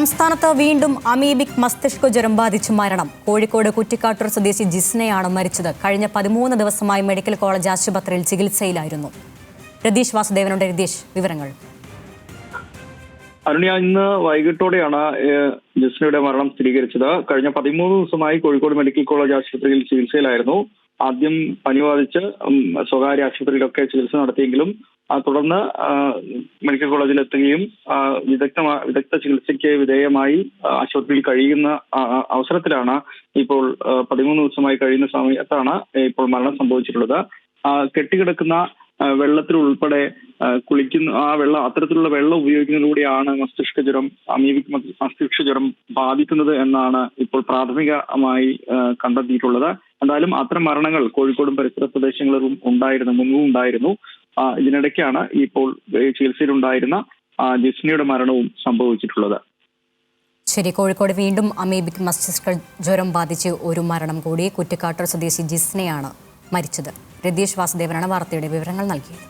സംസ്ഥാനത്ത് വീണ്ടും അമീബിക് മസ്തിഷ്ക ജ്വരം ബാധിച്ച് മരണം. കോഴിക്കോട് കുറ്റിക്കാട്ടൂർ സ്വദേശി ജിസ്നയാണ് മരിച്ചത്. കഴിഞ്ഞ 13 ദിവസമായി മെഡിക്കൽ കോളേജ് ആശുപത്രിയിൽ ചികിത്സയിലായിരുന്നു. രതീഷ് വാസുദേവനുണ്ട്. രതീഷ്, വിവരങ്ങൾ. അരുണ്യ, ഇന്ന് വൈകിട്ടോടെയാണ് ജിസ്നയുടെ മരണം സ്ഥിരീകരിച്ചത്. കഴിഞ്ഞ 13 ദിവസമായി കോഴിക്കോട് മെഡിക്കൽ കോളേജ് ആശുപത്രിയിൽ ചികിത്സയിലായിരുന്നു. ആദ്യം പനി ബാധിച്ച് സ്വകാര്യ ആശുപത്രിയിലൊക്കെ ചികിത്സ നടത്തിയെങ്കിലും തുടർന്ന് മെഡിക്കൽ കോളേജിൽ എത്തുകയും വിദഗ്ധ ചികിത്സയ്ക്ക് വിധേയമായി ആശുപത്രിയിൽ കഴിയുന്ന അവസരത്തിലാണ് ഇപ്പോൾ 13 ദിവസമായി കഴിയുന്ന സമയത്താണ് ഇപ്പോൾ മരണം സംഭവിച്ചിട്ടുള്ളത്. കെട്ടിക്കിടക്കുന്ന വെള്ളത്തിൽ ഉൾപ്പെടെ കുളിക്കുന്ന അത്തരത്തിലുള്ള വെള്ളം ഉപയോഗിക്കുന്നതിലൂടെയാണ് അമീബിക് മസ്തിഷ്ക ജ്വരം ബാധിക്കുന്നത് എന്നാണ് ഇപ്പോൾ പ്രാഥമികമായി കണ്ടെത്തിയിട്ടുള്ളത്. എന്തായാലും അത്തരം മരണങ്ങൾ കോഴിക്കോടും പരിസര പ്രദേശങ്ങളിലും മുൻപും ഉണ്ടായിരുന്നു. ഇതിനിടയ്ക്കാണ് ഇപ്പോൾ ചികിത്സയിലുണ്ടായിരുന്ന ജിസ്നയുടെ മരണവും സംഭവിച്ചിട്ടുള്ളത്. ശരി, കോഴിക്കോട് വീണ്ടും അമീബിക് മസ്തിഷ്ക ജ്വരം ബാധിച്ച് ഒരു മരണം കൂടി. കുറ്റിക്കാട്ടൂർ സ്വദേശി ജിസ്നയാണ് മരിച്ചത്. രതീഷ് വാസുദേവനാണ് വാർത്തയുടെ വിവരങ്ങൾ നൽകിയത്.